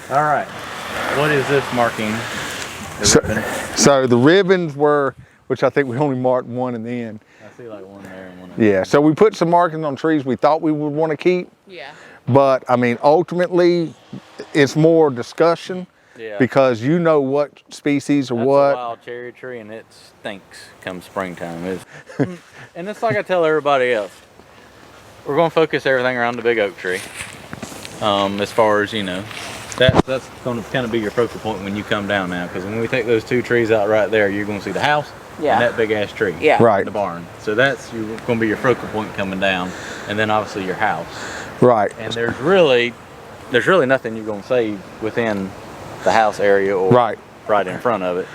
All right. What is this marking? So the ribbons were, which I think we only marked one in the end. I see like one there and one there. Yeah, so we put some markings on trees we thought we would want to keep. Yeah. But I mean, ultimately, it's more discussion. Yeah. Because you know what species or That's what. a wild cherry tree, and it stinks come springtime. And it's like I tell everybody else. We're going to focus everything around the big oak tree. As far as, you know, that's going to kind of be your focal point when you come down now. Because when we take those two trees out right there, you're going to see the house and that big ass tree. Yeah. Right. The barn. So that's going to be your focal point coming down. And then obviously your house. Right. And there's really nothing you're going to see within the house area or right in front of it.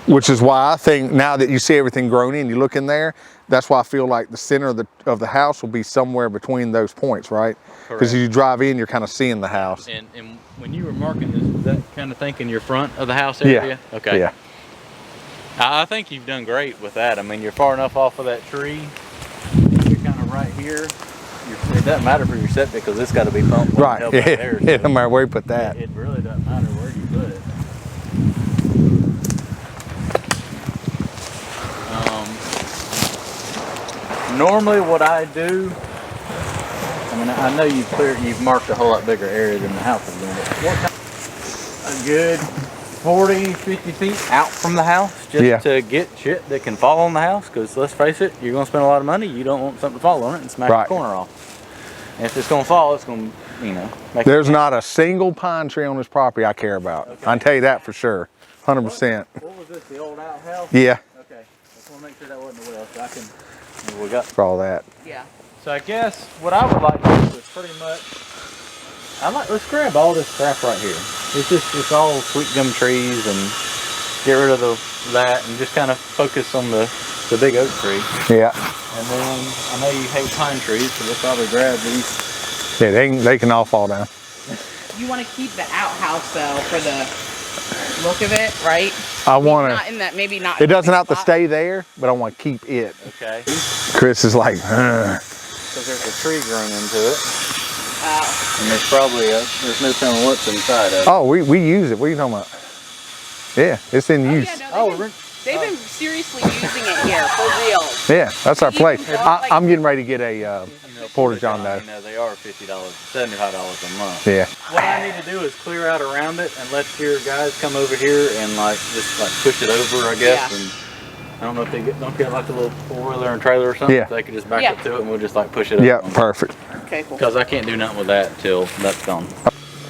Which is why I think now that you see everything grown in, you look in there, that's why I feel like the center of the house will be somewhere between those points, right? Because as you drive in, you're kind of seeing the house. And when you were marking this, was that kind of thinking your front of the house area? Yeah. Okay. Yeah. I think you've done great with that. I mean, you're far enough off of that tree. You're kind of right here. It doesn't matter for your septic because it's got to be pumped. Right. Yeah. There, so it doesn't matter where you put that. It really doesn't matter where you put it. Normally what I do, I mean, I know you've marked a whole lot bigger area than the house is doing, but a good 40, 50 feet out from the house just to get shit that can fall on the house, because let's face it, you're going to spend a lot of money, you don't want something to fall on it and smack the corner off. And if it's going to fall, it's going to, you know, make There's not a single pine tree on this property I care about. Okay. I can tell you that for sure, 100%. What was this, the old outhouse? Yeah. Okay, just want to make sure that wasn't a well, so I can, we got for all that. Yeah. So I guess what I would like to do is pretty much, let's grab all this crap right here. It's all sweet gum trees and get rid of that and just kind of focus on the big oak tree. Yeah. And then I know you hate pine trees, so we'll probably grab these. Yeah, they can all fall down. You want to keep the outhouse though for the look of it, right? I want to. Not in that, maybe not. It doesn't have to stay there, but I want to keep it. Okay. Chris is like, because there's a tree grown into it. And there's probably there's no telling what's inside of it. Oh, we use it. What are you talking about? Yeah, it's in use. Yeah, no, they've been seriously using it here for real. Yeah, that's our place. I'm getting ready to get a porta john though. You know, they are $50, $75 a month. Yeah. What I need to do is clear out around it and let your guys come over here and just push it over, I guess. Yeah. And I don't know if they don't get like a little 4-wheeler and trailer or something. Yeah. They could just back up to it and we'll just push it up. Yeah, perfect. Okay, cool. Because I can't do nothing with that till that's gone.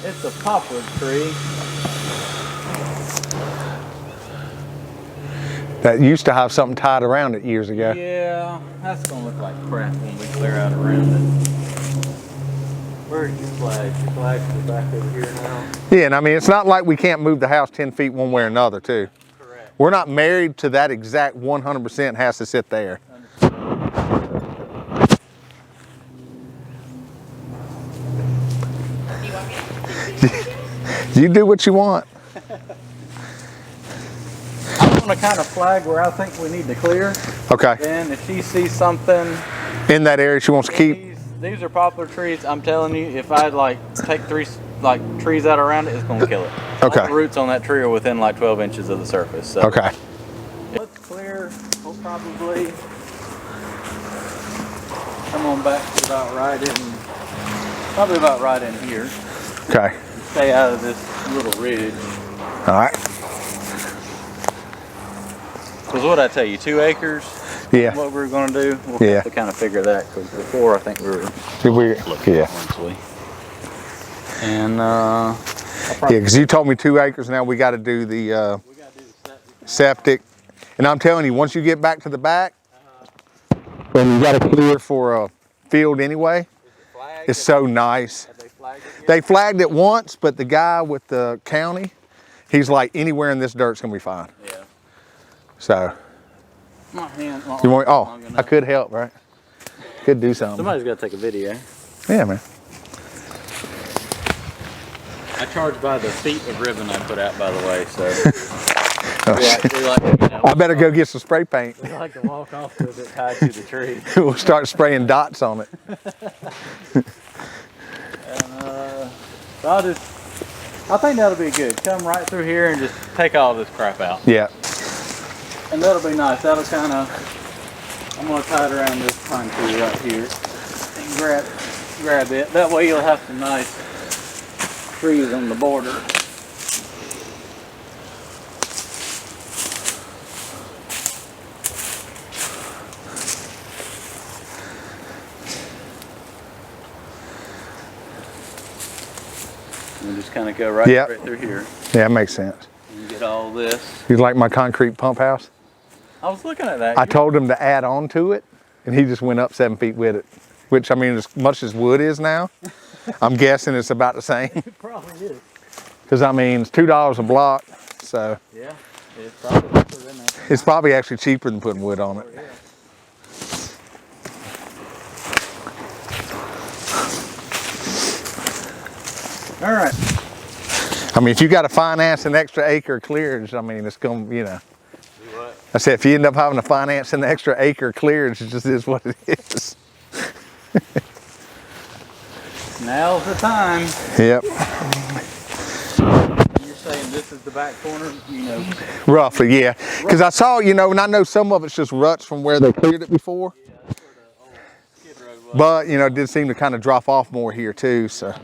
It's a poplar tree. That used to have something tied around it years ago. Yeah, that's gonna look like crap when we clear out around it. Where's your flag? Your flag's back over here now. Yeah, and I mean, it's not like we can't move the house 10 feet one way or another too. Correct. We're not married to that exact 100% has to sit there. You do what you want. I'm gonna kind of flag where I think we need to clear. Okay. Then if she sees something in that area she wants to keep. These are poplar trees. I'm telling you, if I take trees out around it, it's gonna kill it. Okay. All the roots on that tree are within 12 inches of the surface. So. Okay. Let's clear. We'll probably come on back to probably about right in here. Okay. Stay out of this little ridge. All right. Because what I tell you, 2 acres. Yeah. What we're going to do, we'll have to kind of figure that. Because before, I think we were looking honestly. And yeah, because you told me 2 acres. Now we got to do the septic. And I'm telling you, once you get back to the back, and you got to clear for a field anyway. It's so nice. Have they flagged it yet? They flagged it once, but the guy with the county, he's like, anywhere in this dirt's gonna be fine. Yeah. So. My hand. You want? Oh, I could help, right? Could do something. Somebody's got to take a video. Yeah, man. I charge by the feet of ribbon I put out, by the way. So. I better go get some spray paint. We like to walk off with it tied to the tree. We'll start spraying dots on it. And so I'll just I think that'll be good. Come right through here and just take all this crap out. Yeah. And that'll be nice. That'll kind of, I'm going to tie it around this pine tree right here. And grab it. That way you'll have some nice trees on the border. And just kind of go right, Yep. right through here. Yeah, that makes sense. And get all this. You like my concrete pump house? I was looking at that. I told him to add on to it, and he just went up 7 feet with it. Which, I mean, as much as wood is now, I'm guessing it's about the same. It probably is. Because, I mean, it's $2 a block, so. Yeah, it's probably cheaper than that. It's probably actually cheaper than putting wood on it. Yeah. All right. I mean, if you got to finance an extra acre of clearage, I mean, it's going to, you know. Do what? I said, if you end up having to finance an extra acre of clearage, it just is what it is. Now's the time. Yep. You're saying this is the back corner, you know? Roughly, yeah. Because I saw, you know, and I know some of it's just ruts from where they cleared it before. Yeah, that's where the old skid road was. But, you know, it did seem to kind of drop off more here too, so.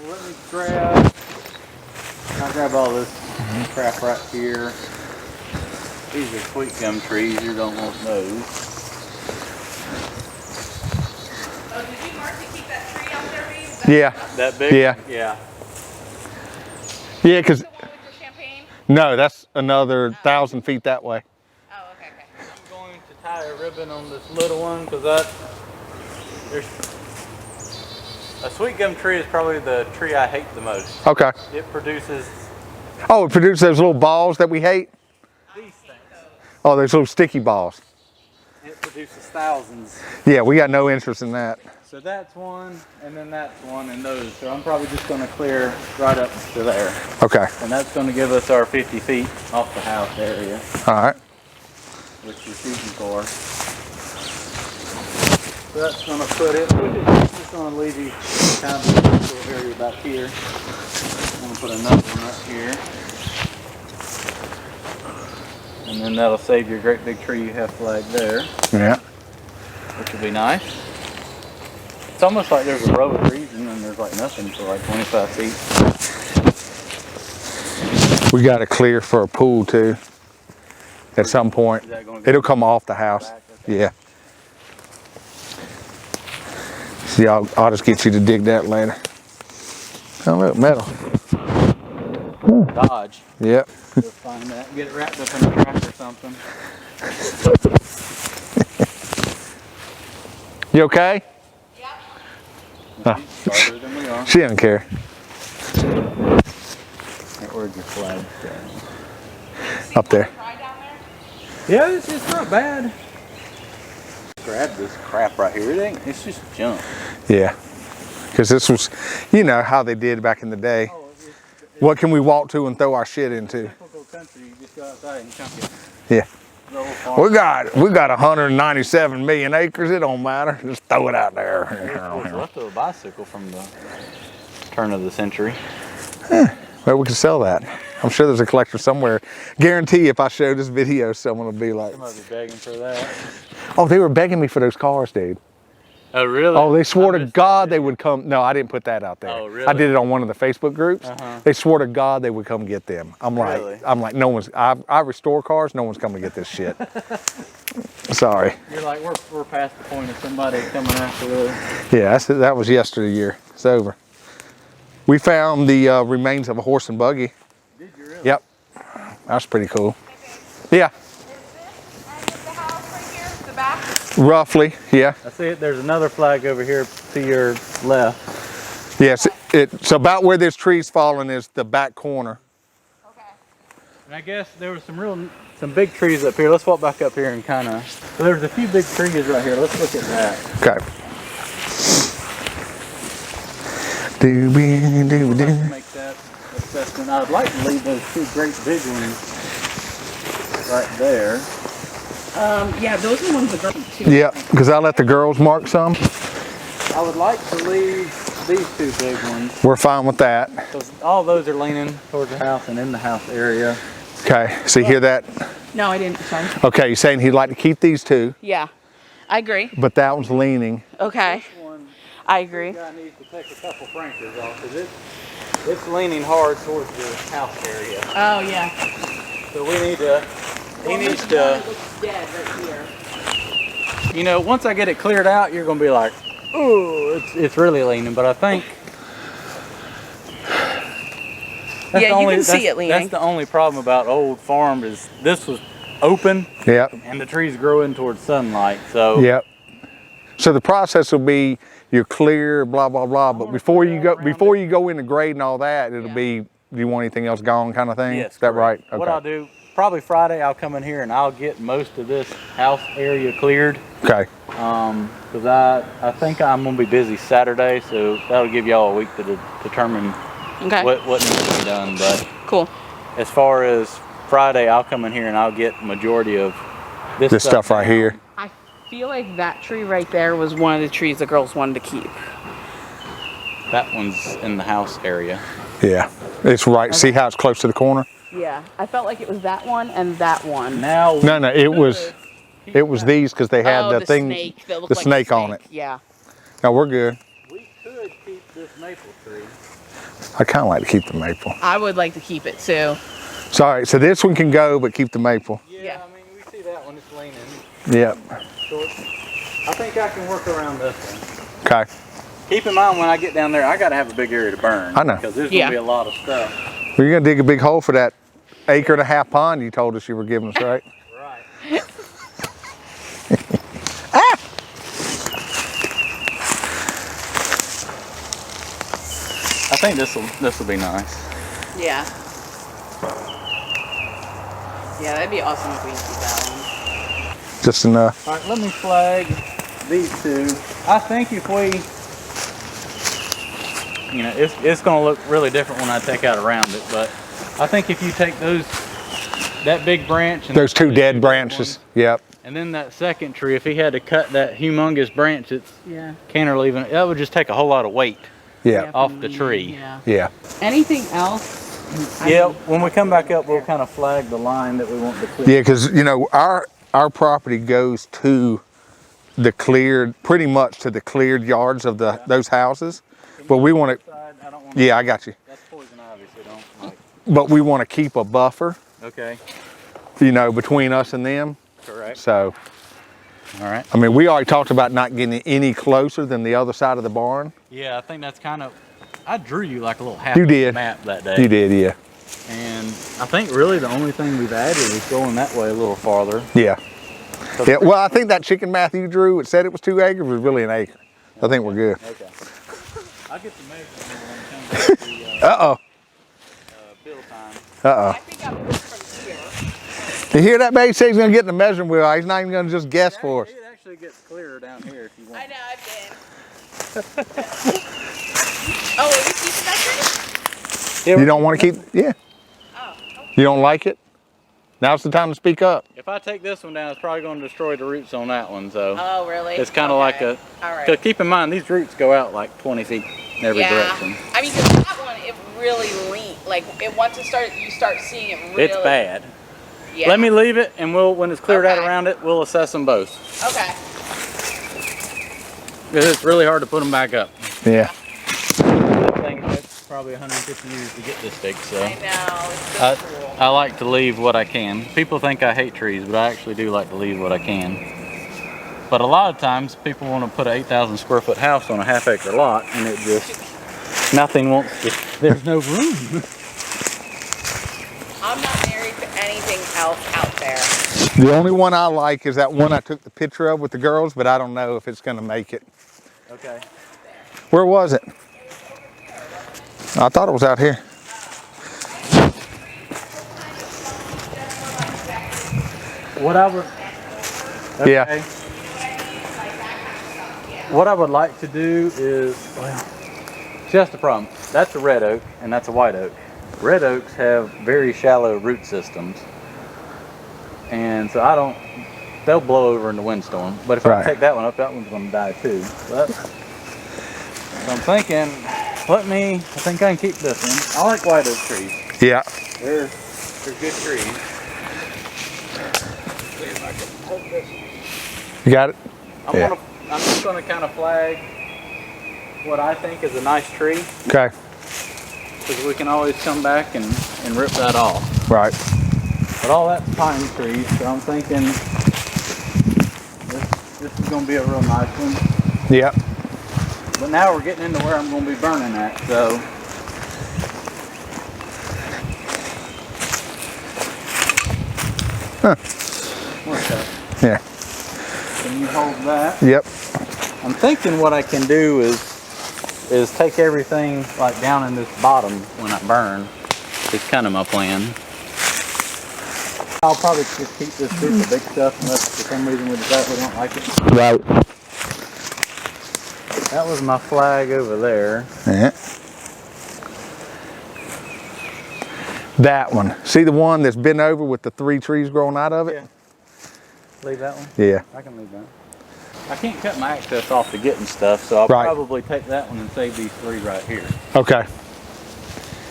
Well, let me grab, I'll grab all this crap right here. These are sweet gum trees, you don't want those. Oh, did you mark to keep that tree out there, Reed? Yeah. That big? Yeah. Yeah. Yeah, because, The one with your champagne? no, that's another 1,000 feet that way. Oh, okay, okay. I'm going to tie a ribbon on this little one because there's a sweet gum tree is probably the tree I hate the most. Okay. It produces Oh, it produced those little balls that we hate? these things. Oh, those little sticky balls. It produces thousands. Yeah, we got no interest in that. So that's one, and then that's one, and those. So I'm probably just going to clear right up to there. Okay. And that's going to give us our 50 feet off the house area, All right. which you're shooting for. So that's going to put it, just going to leave you kind of this little area back here. I'm going to put another one right here. And then that'll save your great big tree you have flagged there, Yeah. which will be nice. It's almost like there's a row of trees and then there's like nothing for like 25 feet. We got to clear for a pool too. At some point. Is that gonna go It'll come off the house. back? Okay. Yeah. See, I'll just get you to dig that later. Oh, look, metal. Dodge. Yep. Go find that. Get it wrapped up in a track or something. You okay? Yep. Huh. She's farther than we are. She doesn't care. Where'd your flag go? Up there. Fry down there? Yeah, it's not bad. Grab this crap right here. It ain't. It's just junk. Yeah. Because this was, you know, how they did back in the day. Oh, it's What can we walk to and throw our shit into? typical country. You just go outside and chunk it. Yeah. The old farm. We got 197 million acres. It don't matter. Just throw it out there. What's left of a bicycle from the turn of the century. Well, we can sell that. I'm sure there's a collector somewhere. Guarantee if I show this video, someone will be like, Somebody's begging for that. oh, they were begging me for those cars, dude. Oh, really? Oh, they swore I to missed God that they video. would come. No, I didn't put that out there. Oh, really? I did it on one of the Facebook groups. Uh-huh. They swore to God they would come get them. Really? I'm like, no one's, I restore cars, no one's coming to get this shit. Sorry. You're like, we're past the point of somebody coming after us. Yeah, that was yesteryear. It's over. We found the remains of a horse and buggy. Did you really? Yep. That's pretty cool. Yeah, Is this end of the house right here? The back? roughly, yeah. I see it. There's another flag over here to your left. Yes, it's about where this tree's falling is the back corner. Okay. And I guess there was some big trees up here. Let's walk back up here and kind of. So there's a few big trees right here. Let's look at that. Okay. Do we do Let's do? make that assessment. I'd like to leave those two great big ones right there. Yeah, those are the ones that go too. Yeah, because I let the girls mark some. I would like to leave these two big ones. We're fine with that. So all those are leaning towards the house and in the house area. Okay, so you hear that? No, I didn't. Sorry. Okay, you're saying he'd like to keep these two, Yeah, I agree. but that one's leaning. Okay, This one, I agree. this guy needs to take a couple frankers off because it's leaning hard towards the house area. Oh yeah. So we need to, he needs to, It looks dead right here. you know, once I get it cleared out, you're gonna be like, ooh, it's really leaning, but I think that's Yeah, the you can see that's- it leaning. That's the only problem about old farm is this was open Yep, and the trees grow in towards sunlight. So yep. So the process will be you're clear, blah, blah, blah, but before you go into grade and all that, it'll be, do you want anything else gone kind of thing? yes, Is that right? correct. What I'll do, probably Friday, I'll come in here and I'll get most of this house area cleared. Okay, Because I think I'm gonna be busy Saturday, so that'll give y'all a week to determine Okay. what needs to be done. But Cool. as far as Friday, I'll come in here and I'll get majority of this stuff right down. here. I feel like that tree right there was one of the trees the girls wanted to keep. That one's in the house area. Yeah, it's right. See how it's close to the corner? Yeah, I felt like it was that one and that one. Now No, it was these because they had Oh, the thing, snake that looked the like a snake on it. Yeah. No, we're good. we could keep this maple tree. I kind of like to keep the maple. I would like to keep it too. Sorry, so this one can go, but keep the maple. Yeah. I mean, we see that one, it's leaning. Yep. So I think I can work around this one. Okay. Keep in mind when I get down there, I gotta have a big area to burn. I know. Because there's Yeah. gonna be a lot of stuff. Well, you're gonna dig a big hole for that 1.5 acre pond you told us you were giving us, right? Right. I think this will be nice. Yeah. Yeah, that'd be awesome if we could keep that one. Just enough. All right, let me flag these two. I think if we, you know, it's gonna look really different when I take out around it, but I think if you take that big branch and Those two dead big branches. ones, Yep. and then that second tree, if he had to cut that humongous branch that's Yeah. cantilevering, that would just take a whole lot of weight Yeah. off the tree. Yeah. Yeah. Anything else? Yeah, when we come back up, we'll kind of flag the line that we want to clear. Yeah, because you know our property goes to the cleared, pretty much to the cleared yards of those houses, but we want to. I don't want Yeah, I got you. That's poison ivy, so don't like. But we want to keep a buffer, Okay, you know, between us and them. correct. So, All right. I mean, we already talked about not getting any closer than the other side of the barn. Yeah, I think that's kind of. I drew you like a little You did. map that day. You did, yeah. And I think really the only thing we've added is going that way a little farther. Yeah. Yeah. Well, I think that chicken math you drew, it said it was 2 acres, was really an acre. I think we're good. Okay. I'll get the measurement when it comes to Uh-oh. bill time. Uh-oh. I think I'm good from here. You hear that, babe? He said he's going to get the measuring wheel. He's not even going to just guess for us. It actually gets clearer down here if you want. I know, I've been. Oh, are you keeping that tree? Yeah, You don't want to keep, yeah. Oh, okay. You don't like it? Now's the time to speak up. If I take this one down, it's probably going to destroy the roots on that one. So Oh, really? it's kind of like a. All right. Cause keep in mind these roots go out like 20 feet in every direction. I mean, 'cause that one, it really lean. Like, once you start seeing it really. It's bad. Yeah. Let me leave it, and when it's cleared out Okay. around it, we'll assess them both. Okay. Because it's really hard to put them back up. Yeah. That thing took probably 150 years to get this big, so. I know. It's so cool. I like to leave what I can. People think I hate trees, but I actually do like to leave what I can. But a lot of times, people want to put an 8,000 square foot house on a half-acre lot, and it just, nothing wants to, there's no room. I'm not married to anything else out there. The only one I like is that one I took the picture of with the girls, but I don't know if it's going to make it. Okay. Where was it? I thought it was out here. What I would, Yeah. What I would like to do is, well, just the problem. That's a red oak and that's a white oak. Red oaks have very shallow root systems. And so they'll blow over in the windstorm. But if Right. I take that one up, that one's gonna die too. But I'm thinking, I think I can keep this one. I like white oak trees. Yeah. They're good trees. See if I can hold this. You got it? I'm just gonna kind of flag what I think is a nice tree. Okay. Because we can always come back and rip that off. Right. But all that's pine trees, so I'm thinking this is gonna be a real nice one. Yep. But now we're getting into where I'm gonna be burning at, so. Huh. What's that? Yeah. Can you hold that? Yep. I'm thinking what I can do is take everything like down in this bottom when I burn. It's kind of my plan. I'll probably just keep this group of big stuff unless for some reason we decide we don't like it. Right. That was my flag over there. Yeah. That one. See the one that's been over with the 3 trees growing out of it? Yeah. Leave that one? Yeah. I can leave that. I can't cut my access off to getting stuff, so I'll probably take that one and save these 3 right here. Okay.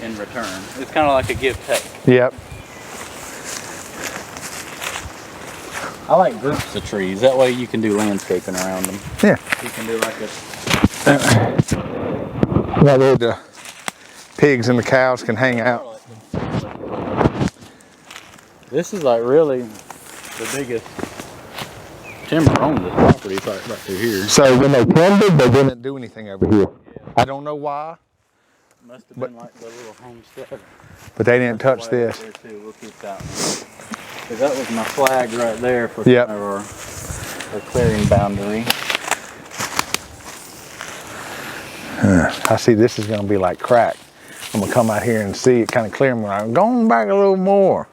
In return. It's kind of like a give-take. Yep. I like groups of trees. That way you can do landscaping around them. Yeah. You can do like a... That way the pigs and the cows can hang out. This is like really the biggest timber on this property. It's like right through here. So when they planted, they didn't do anything over here. I don't know why. Must have been like the little homestead. But they didn't touch this. There too. We'll keep that one. Because that was my flag right there for yep. our clearing boundary. I see this is going to be like crack. I'm going to come out here and see it kind of clear me. I'm going back a little more.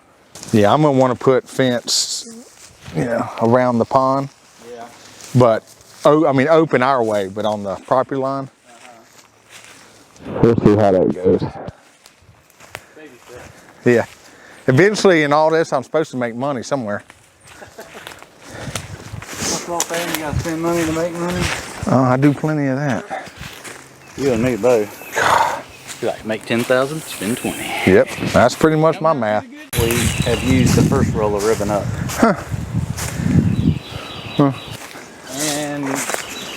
Yeah, I'm going to want to put fence, you know, around the pond. Yeah. But, I mean, open our way, but on the property line. We'll see how that goes. Baby step. Yeah. Eventually, in all this, I'm supposed to make money somewhere. What's all saying? You got to spend money to make money? Oh, I do plenty of that. You and me both. You like make 10,000, spend 20. Yep, that's pretty much my math. We have used the first roll of ribbon up. Huh. Huh. And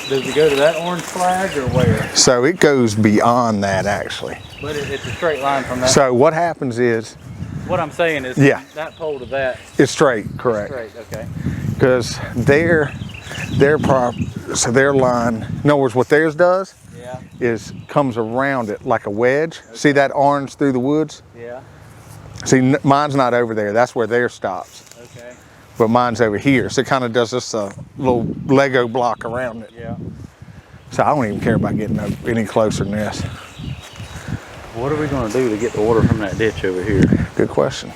does it go to that orange flag or where? So it goes beyond that actually. But it's a straight line from that. So what happens is, what I'm saying is yeah, that pole to that. It's straight, correct. Straight, okay. Because their line, in other words, what theirs does, yeah, is comes around it like a wedge. Okay. See that orange through the woods? Yeah. See, mine's not over there. That's where theirs stops. Okay. But mine's over here. So it kind of does this little Lego block around it. Yeah. So I don't even care about getting any closer than this. What are we going to do to get the water from that ditch over here? Good question.